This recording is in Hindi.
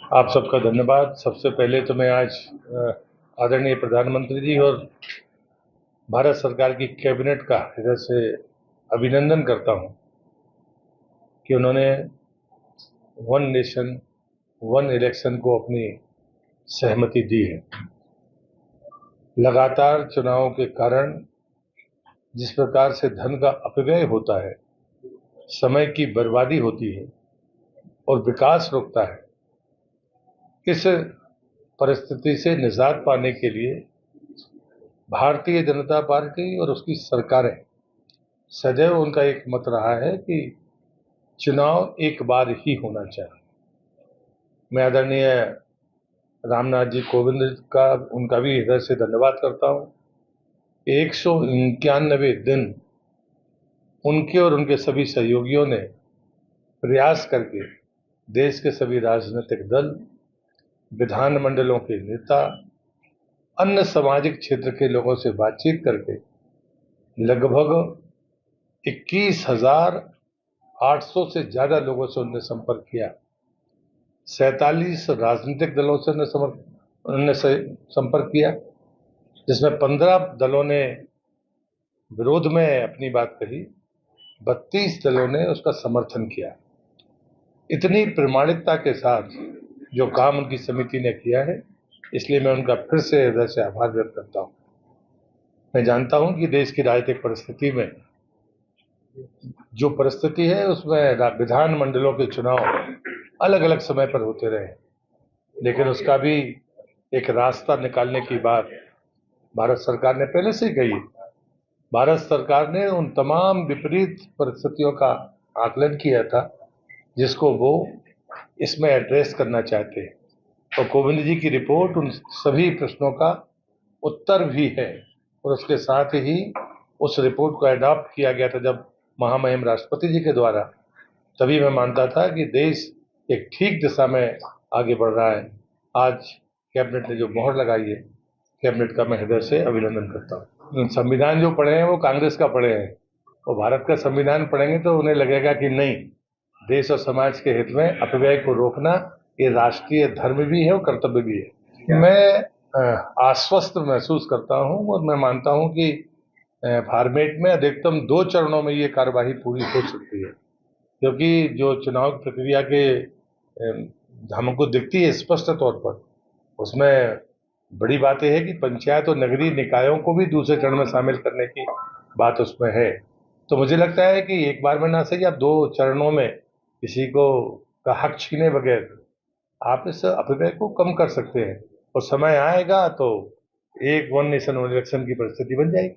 आप सबका धन्यवाद। सबसे पहले तो मैं आज आदरणीय प्रधानमंत्री जी और भारत सरकार की कैबिनेट का हृदय से अभिनंदन करता हूं कि उन्होंने वन नेशन वन इलेक्शन को अपनी सहमति दी है। लगातार चुनावों के कारण जिस प्रकार से धन का अपव्यय होता है, समय की बर्बादी होती है और विकास रुकता है, इस परिस्थिति से निजात पाने के लिए भारतीय जनता पार्टी और उसकी सरकारें सदैव उनका एक मत रहा है कि चुनाव एक बार ही होना चाहिए। मैं आदरणीय रामनाथ जी कोविंद का उनका भी हृदय से धन्यवाद करता हूं। 191 दिन उनके और उनके सभी सहयोगियों ने प्रयास करके देश के सभी राजनीतिक दल, विधानमंडलों के नेता, अन्य सामाजिक क्षेत्र के लोगों से बातचीत करके लगभग 21,800 से ज्यादा लोगों से उन्होंने संपर्क किया। 47 राजनीतिक दलों से उन्होंने संपर्क किया, जिसमें 15 दलों ने विरोध में अपनी बात कही, 32 दलों ने उसका समर्थन किया। इतनी प्रामाणिकता के साथ जो काम उनकी समिति ने किया है, इसलिए मैं उनका फिर से हृदय से आभार व्यक्त करता हूं। मैं जानता हूं कि देश की राजनीतिक परिस्थिति में जो परिस्थिति है उसमें विधानमंडलों के चुनाव अलग अलग समय पर होते रहे, लेकिन उसका भी एक रास्ता निकालने की बात भारत सरकार ने पहले से ही कही। भारत सरकार ने उन तमाम विपरीत परिस्थितियों का आकलन किया था जिसको वो इसमें एड्रेस करना चाहते हैं, और कोविंद जी की रिपोर्ट उन सभी प्रश्नों का उत्तर भी है। और उसके साथ ही उस रिपोर्ट को अडॉप्ट किया गया था जब महामहिम राष्ट्रपति जी के द्वारा, तभी मैं मानता था कि देश एक ठीक दिशा में आगे बढ़ रहा है। आज कैबिनेट ने जो मोहर लगाई है, कैबिनेट का मैं हृदय से अभिनंदन करता हूँ। संविधान जो पढ़े हैं वो कांग्रेस का पढ़े हैं, वो भारत का संविधान पढ़ेंगे तो उन्हें लगेगा कि नहीं, देश और समाज के हित में अपव्यय को रोकना ये राष्ट्रीय धर्म भी है और कर्तव्य भी है। मैं आश्वस्त महसूस करता हूँ और मैं मानता हूँ कि फॉर्मेट में अधिकतम 2 चरणों में ये कार्यवाही पूरी हो सकती है, क्योंकि जो चुनाव प्रक्रिया के हमको दिखती है स्पष्ट तौर पर, उसमें बड़ी बात यह है कि पंचायत और नगरीय निकायों को भी दूसरे चरण में शामिल करने की बात उसमें है। तो मुझे लगता है कि एक बार में ना सही, आप 2 चरणों में किसी को का हक छीने बगैर आप इस अपव्यय को कम कर सकते हैं, और समय आएगा तो एक वन नेशन वन इलेक्शन की परिस्थिति बन जाएगी।